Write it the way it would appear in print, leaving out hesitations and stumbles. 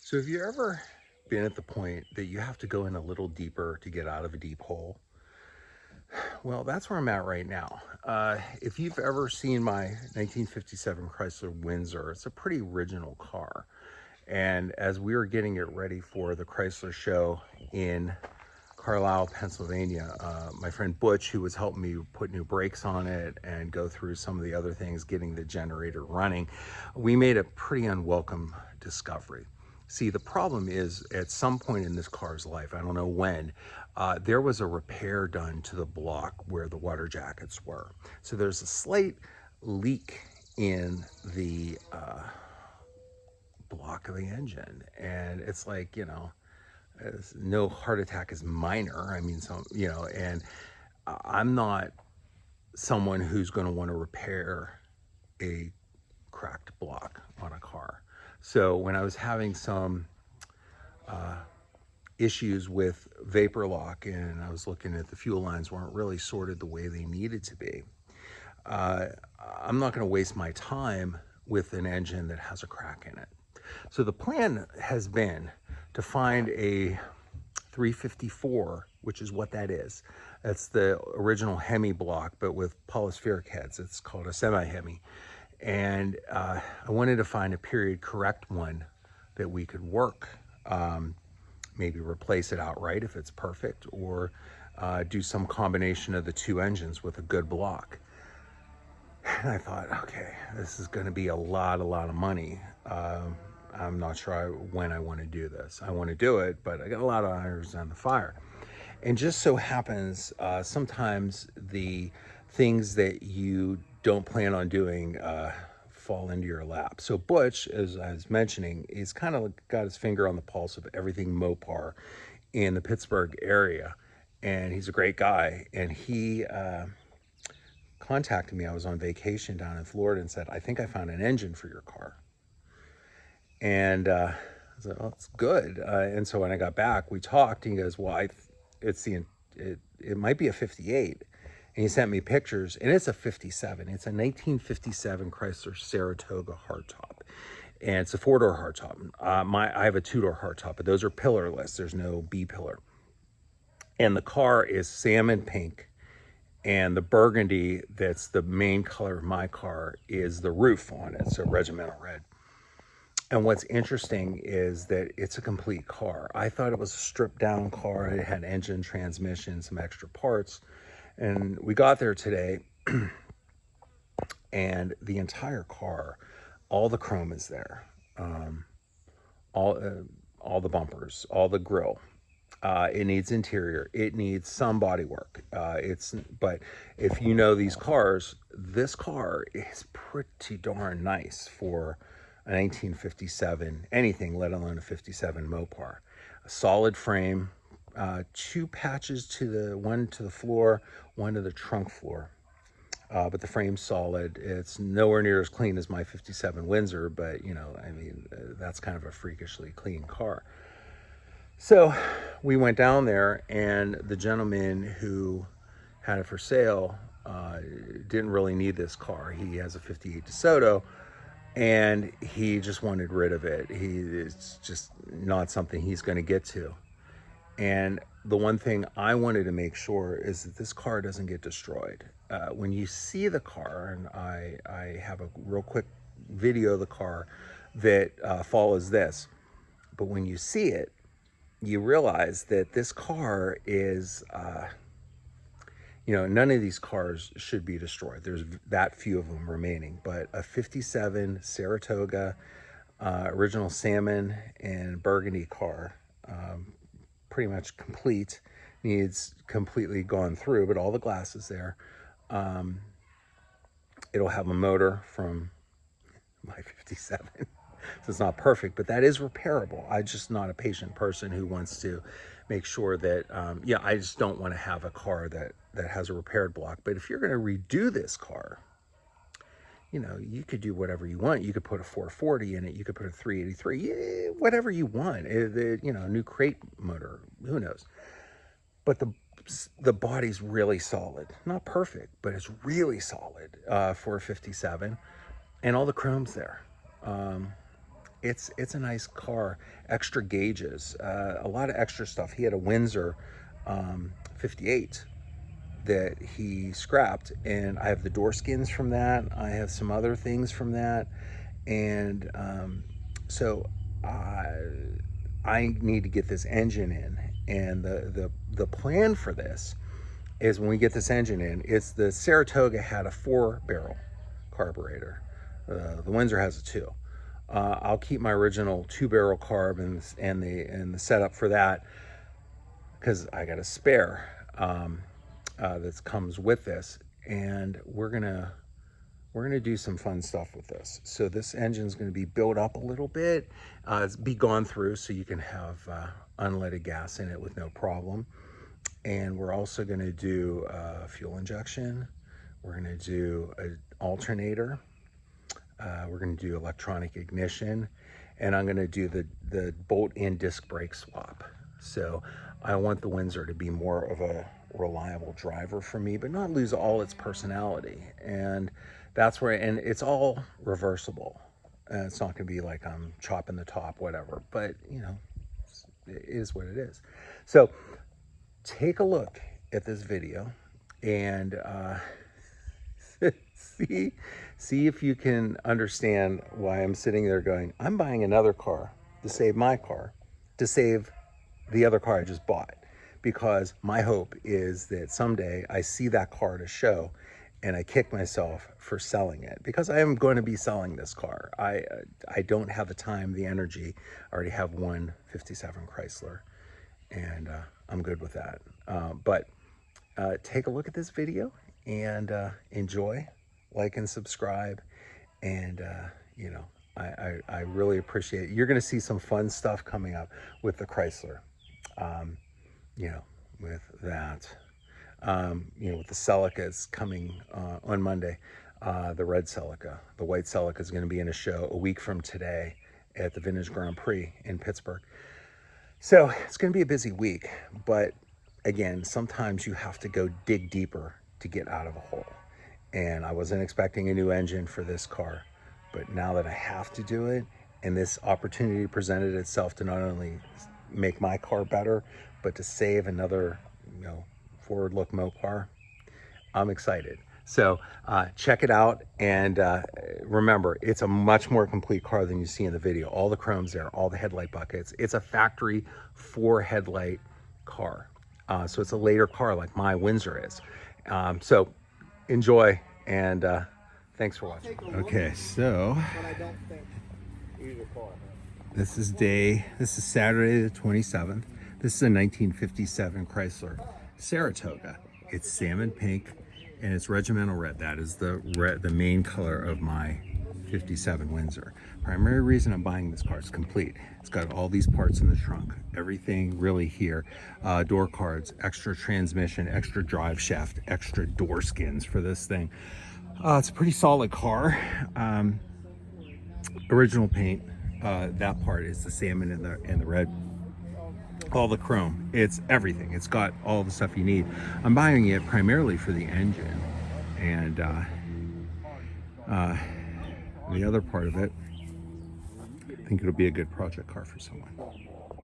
So have you ever been at the point that you have to go in a little deeper to get out of a deep hole? Well, that's where I'm at right now. If you've ever seen my 1957 Chrysler Windsor, it's a pretty original car. And as we were getting it ready for the Chrysler show in Carlisle, Pennsylvania, my friend Butch, who was helping me put new brakes on it and go through some of the other things, getting the generator running, we made a pretty unwelcome discovery. See, the problem is at some point in this car's life, I don't know when, there was a repair done to the block where the water jackets were. So there's a slight leak in the block of the engine. And it's like, no heart attack is minor. I mean, and I'm not someone who's going to want to repair a cracked block on a car. So when I was having some issues with vapor lock and I was looking at the fuel lines weren't really sorted the way they needed to be, I'm not going to waste my time with an engine that has a crack in it. So the plan has been to find a 354, which is what that is. That's the original Hemi block, but with polyspheric heads. It's called a semi-Hemi. And I wanted to find a period correct one that we could work. Maybe replace it outright if it's perfect, or do some combination of the two engines with a good block. And I thought, okay, this is going to be a lot of money. I'm not sure when I want to do this. I want to do it, but I got a lot of irons on the fire. And just so happens, sometimes the things that you don't plan on doing fall into your lap. So Butch, as I was mentioning, he's kind of got his finger on the pulse of everything Mopar in the Pittsburgh area. And he's a great guy. And he contacted me. I was on vacation down in Florida and said, I think I found an engine for your car. And I said, well, it's good. And so when I got back, we talked. And he goes, well, it might be a 58. And he sent me pictures, and it's a 57. It's a 1957 Chrysler Saratoga hardtop. And it's a four-door hardtop. I have a two-door hardtop, but those are pillarless. There's no B pillar. And the car is salmon pink. And the burgundy, that's the main color of my car, is the roof on it, so regimental red. And what's interesting is that it's a complete car. I thought it was a stripped down car. It had engine, transmission, some extra parts. And we got there today and the entire car, all the chrome is there. All the bumpers, all the grille. It needs interior. It needs some body work. But if you know these cars, this car is pretty darn nice for a 1957 anything, let alone a 57 Mopar. A solid frame, two patches one to the floor, one to the trunk floor. But the frame's solid. It's nowhere near as clean as my 57 Windsor, but that's kind of a freakishly clean car. So we went down there, and the gentleman who had it for sale didn't really need this car. He has a 58 DeSoto, and he just wanted rid of it. It's just not something he's going to get to. And the one thing I wanted to make sure is that this car doesn't get destroyed. When you see the car, and I have a real quick video of the car that follows this, but when you see it, you realize that this car is, none of these cars should be destroyed. There's that few of them remaining, but a 57 Saratoga, original salmon and burgundy car, pretty much complete, needs completely gone through, but all the glass is there. It'll have a motor from my 57. So it's not perfect, but that is repairable. I'm just not a patient person who wants to make sure that, I just don't want to have a car that has a repaired block. But if you're going to redo this car, you could do whatever you want. You could put a 440 in it. You could put a 383, whatever you want. A new crate motor, who knows? But the body's really solid. Not perfect, but it's really solid for a 57. And all the chrome's there. it's a nice car. Extra gauges, a lot of extra stuff. He had a Windsor 58 that he scrapped, and I have the door skins from that. I have some other things from that, and so I need to get this engine in. And the plan for this is, when we get this engine in, it's the Saratoga had a 4-barrel carburetor. The Windsor has a 2. I'll keep my original 2-barrel carb and the setup for that, because I got a spare that comes with this, and we're gonna do some fun stuff with this. So this engine's gonna be built up a little bit, be gone through, so you can have unleaded gas in it with no problem. And we're also gonna do fuel injection. We're gonna do an alternator. We're gonna do electronic ignition, and I'm gonna do the bolt and disc brake swap. So I want the Windsor to be more of a reliable driver for me, but not lose all its personality. And that's where, and it's all reversible. It's not gonna be like I'm chopping the top, whatever, but you know, it is what it is. So take a look at this video and see if you can understand why I'm sitting there going, I'm buying another car to save my car, to save the other car I just bought. Because my hope is that someday I see that car to show and I kick myself for selling it, because I am going to be selling this car. I don't have the time, the energy. I already have one 57 Chrysler, and I'm good with that. But take a look at this video and enjoy, like and subscribe, and you know, I really appreciate it. You're going to see some fun stuff coming up with the Chrysler. You know, with that, you know, with the Celicas coming on Monday, the red Celica, the white Celica is going to be in a show a week from today at the Vintage Grand Prix in Pittsburgh. So it's going to be a busy week, but again, sometimes you have to go dig deeper to get out of a hole. And I wasn't expecting a new engine for this car, but now that I have to do it, and this opportunity presented itself to not only make my car better, but to save another, you know, forward look Mopar, I'm excited. So check it out, and remember, it's a much more complete car than you see in the video. All the chrome's there, all the headlight buckets. It's a factory 4-headlight car. So it's a later car like my Windsor is. So enjoy, and thanks for watching. Okay, so this is Saturday the 27th. This is a 1957 Chrysler Saratoga. It's salmon pink and it's regimental red. That is the main color of my 57 Windsor. Primary reason I'm buying this car is complete. It's got all these parts in the trunk, everything really here. Door cards, extra transmission, extra drive shaft, extra door skins for this thing. It's a pretty solid car. Original paint. That part is the salmon and the red. All the chrome, it's everything. It's got all the stuff you need. I'm buying it primarily for the engine, and the other part of it, I think it'll be a good project car for someone.